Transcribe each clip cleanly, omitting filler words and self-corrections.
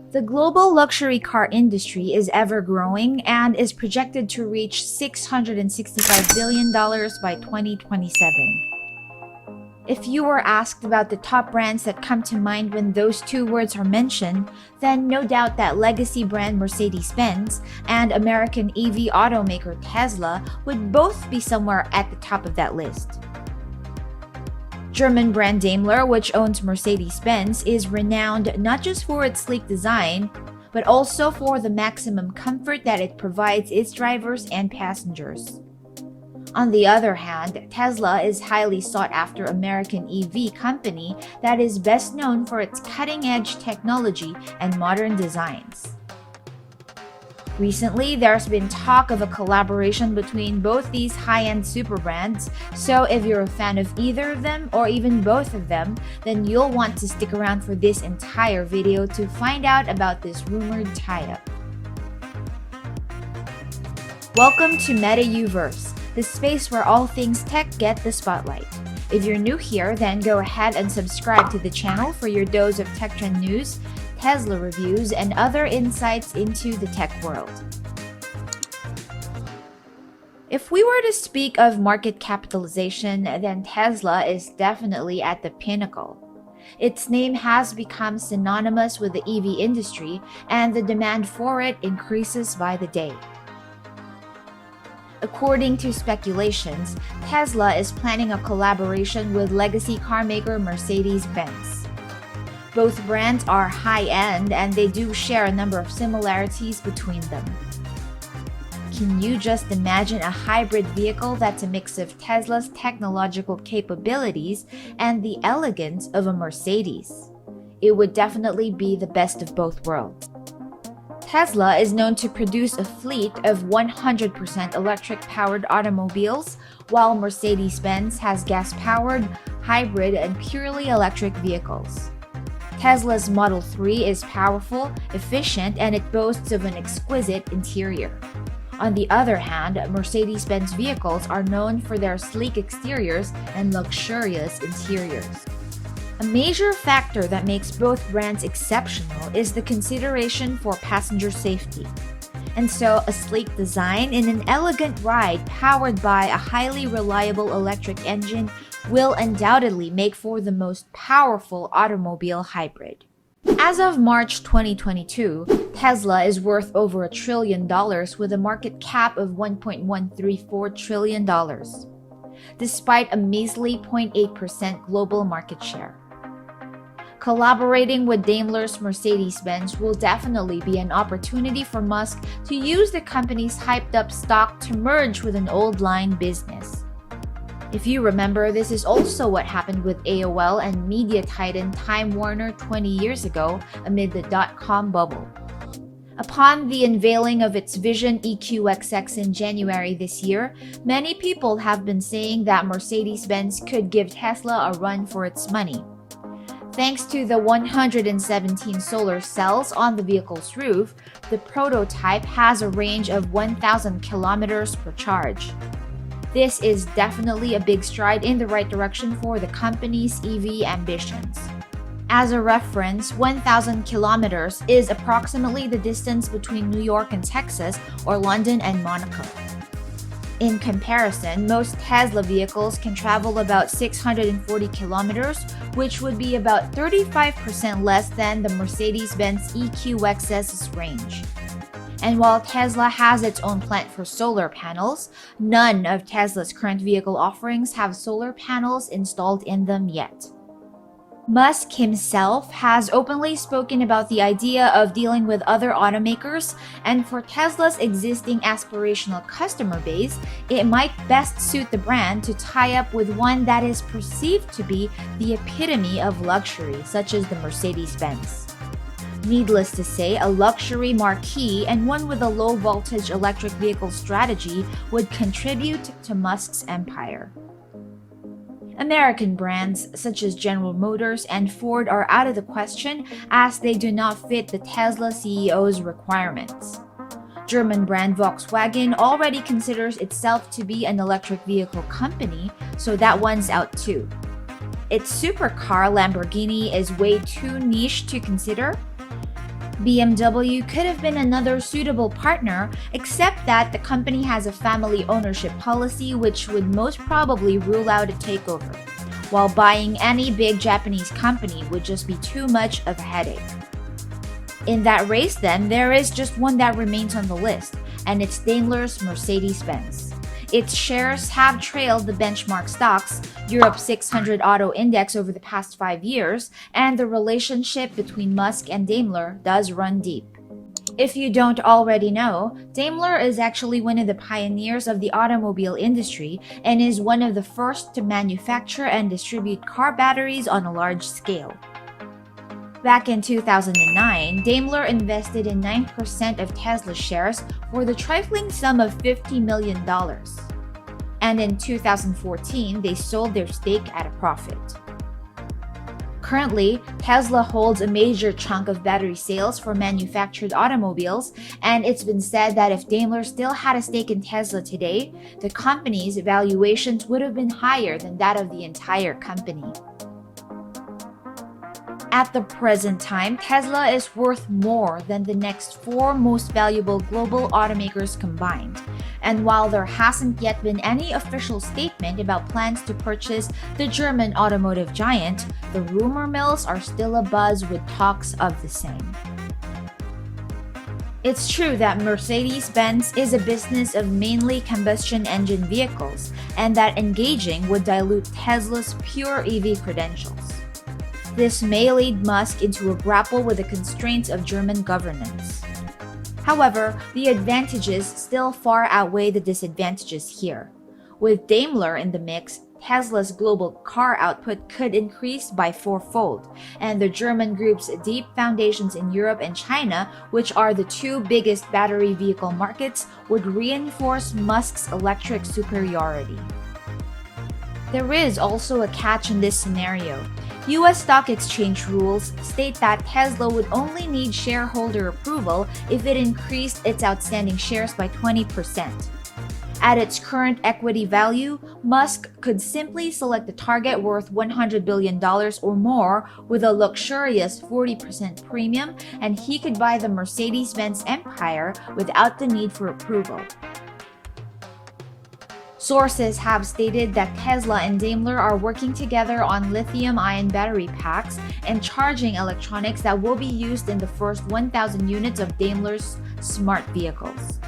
The global luxury car industry is ever growing and is projected to reach $665 billion by 2027. If you were asked about the top brands that come to mind when those two words are mentioned, then no doubt that legacy brand Mercedes-Benz and American EV automaker Tesla would both be somewhere at the top of that list. German brand Daimler, which owns Mercedes-Benz, is renowned not just for its sleek design, but also for the maximum comfort that it provides its drivers and passengers. On the other hand, Tesla is highly sought-after American EV company that is best known for its cutting-edge technology and modern designs. Recently, there's been talk of a collaboration between both these high-end super brands, so if you're a fan of either of them or even both of them, then you'll want to stick around for this entire video to find out about this rumored tie-up. Welcome to YouVerse, the space where all things tech get the spotlight. If you're new here, then go ahead and subscribe to the channel for your dose of tech trend news, Tesla reviews, and other insights into the tech world. If we were to speak of market capitalization, then Tesla is definitely at the pinnacle. Its name has become synonymous with the EV industry, and the demand for it increases by the day. According to speculations, Tesla is planning a collaboration with legacy car maker Mercedes-Benz. Both brands are high-end and they do share a number of similarities between them. Can you just imagine a hybrid vehicle that's a mix of Tesla's technological capabilities and the elegance of a Mercedes? It would definitely be the best of both worlds. Tesla is known to produce a fleet of 100% electric-powered automobiles, while Mercedes-Benz has gas-powered, hybrid, and purely electric vehicles. Tesla's Model 3 is powerful, efficient, and it boasts of an exquisite interior. On the other hand, Mercedes-Benz vehicles are known for their sleek exteriors and luxurious interiors. A major factor that makes both brands exceptional is the consideration for passenger safety. And so, a sleek design and an elegant ride powered by a highly reliable electric engine will undoubtedly make for the most powerful automobile hybrid. As of March 2022, Tesla is worth over $1 trillion with a market cap of $1.134 trillion, despite a measly 0.8% global market share. Collaborating with Daimler's Mercedes-Benz will definitely be an opportunity for Musk to use the company's hyped-up stock to merge with an old-line business. If you remember, this is also what happened with AOL and media titan Time Warner 20 years ago amid the dot-com bubble. Upon the unveiling of its Vision EQXX in January this year, many people have been saying that Mercedes-Benz could give Tesla a run for its money. Thanks to the 117 solar cells on the vehicle's roof, the prototype has a range of 1,000 kilometers per charge. This is definitely a big stride in the right direction for the company's EV ambitions. As a reference, 1,000 kilometers is approximately the distance between New York and Texas or London and Monaco. In comparison, most Tesla vehicles can travel about 640 kilometers, which would be about 35% less than the Mercedes-Benz EQXS's range. And while Tesla has its own plant for solar panels, none of Tesla's current vehicle offerings have solar panels installed in them yet. Musk himself has openly spoken about the idea of dealing with other automakers, and for Tesla's existing aspirational customer base, it might best suit the brand to tie up with one that is perceived to be the epitome of luxury, such as the Mercedes-Benz. Needless to say, a luxury marquee and one with a low-voltage electric vehicle strategy would contribute to Musk's empire. American brands such as General Motors and Ford are out of the question as they do not fit the Tesla CEO's requirements. German brand Volkswagen already considers itself to be an electric vehicle company, so that one's out too. Its supercar Lamborghini is way too niche to consider. BMW could have been another suitable partner, except that the company has a family ownership policy which would most probably rule out a takeover, while buying any big Japanese company would just be too much of a headache. In that race, then, there is just one that remains on the list, and it's Daimler's Mercedes-Benz. Its shares have trailed the benchmark stocks, Europe 600 Auto Index over the past 5 years, and the relationship between Musk and Daimler does run deep. If you don't already know, Daimler is actually one of the pioneers of the automobile industry and is one of the first to manufacture and distribute car batteries on a large scale. Back in 2009, Daimler invested in 9% of Tesla shares for the trifling sum of $50 million. And in 2014, they sold their stake at a profit. Currently, Tesla holds a major chunk of battery sales for manufactured automobiles, and it's been said that if Daimler still had a stake in Tesla today, the company's valuations would have been higher than that of the entire company. At the present time, Tesla is worth more than the next 4 most valuable global automakers combined. And while there hasn't yet been any official statement about plans to purchase the German automotive giant, the rumor mills are still abuzz with talks of the same. It's true that Mercedes-Benz is a business of mainly combustion engine vehicles, and that engaging would dilute Tesla's pure EV credentials. This may lead Musk into a grapple with the constraints of German governance. However, the advantages still far outweigh the disadvantages here. With Daimler in the mix, Tesla's global car output could increase by 4-fold, and the German group's deep foundations in Europe and China, which are the 2 biggest battery vehicle markets, would reinforce Musk's electric superiority. There is also a catch in this scenario. U.S. stock exchange rules state that Tesla would only need shareholder approval if it increased its outstanding shares by 20%. At its current equity value, Musk could simply select a target worth $100 billion or more with a luxurious 40% premium, and he could buy the Mercedes-Benz empire without the need for approval. Sources have stated that Tesla and Daimler are working together on lithium-ion battery packs and charging electronics that will be used in the first 1,000 units of Daimler's smart vehicles.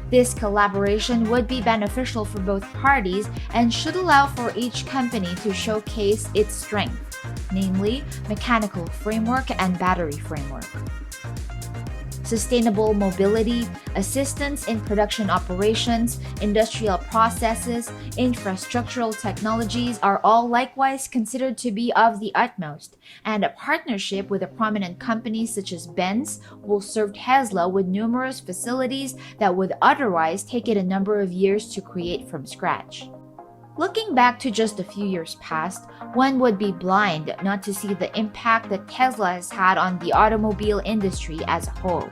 This collaboration would be beneficial for both parties and should allow for each company to showcase its strength, namely mechanical framework and battery framework. Sustainable mobility, assistance in production operations, industrial processes, infrastructural technologies are all likewise considered to be of the utmost, and a partnership with a prominent company such as Benz will serve Tesla with numerous facilities that would otherwise take it a number of years to create from scratch. Looking back to just a few years past, one would be blind not to see the impact that Tesla has had on the automobile industry as a whole.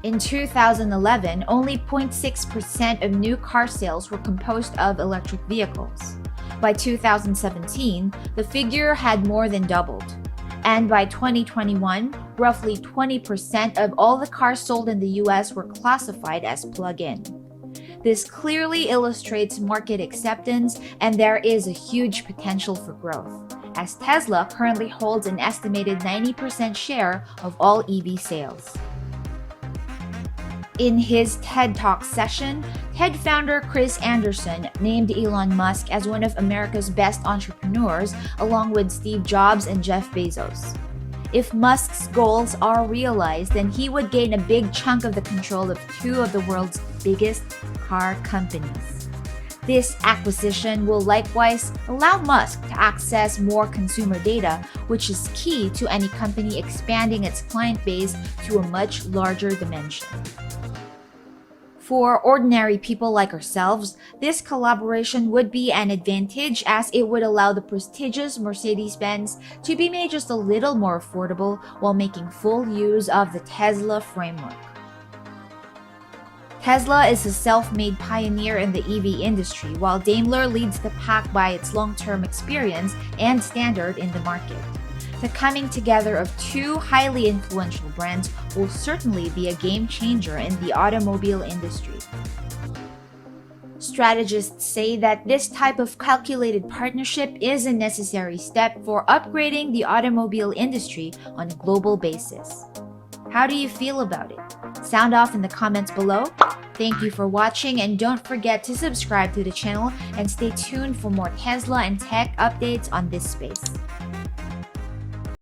In 2011, only 0.6% of new car sales were composed of electric vehicles. By 2017, the figure had more than doubled. And by 2021, roughly 20% of all the cars sold in the US were classified as plug-in. This clearly illustrates market acceptance, and there is a huge potential for growth, as Tesla currently holds an estimated 90% share of all EV sales. In his TED Talk session, TED founder Chris Anderson named Elon Musk as one of America's best entrepreneurs, along with Steve Jobs and Jeff Bezos. If Musk's goals are realized, then he would gain a big chunk of the control of 2 of the world's biggest car companies. This acquisition will likewise allow Musk to access more consumer data, which is key to any company expanding its client base to a much larger dimension. For ordinary people like ourselves, this collaboration would be an advantage, as it would allow the prestigious Mercedes-Benz to be made just a little more affordable while making full use of the Tesla framework. Tesla is a self-made pioneer in the EV industry, while Daimler leads the pack by its long-term experience and standard in the market. The coming together of two highly influential brands will certainly be a game changer in the automobile industry. Strategists say that this type of calculated partnership is a necessary step for upgrading the automobile industry on a global basis. How do you feel about it? Sound off in the comments below. Thank you for watching, and don't forget to subscribe to the channel and stay tuned for more Tesla and tech updates on this space.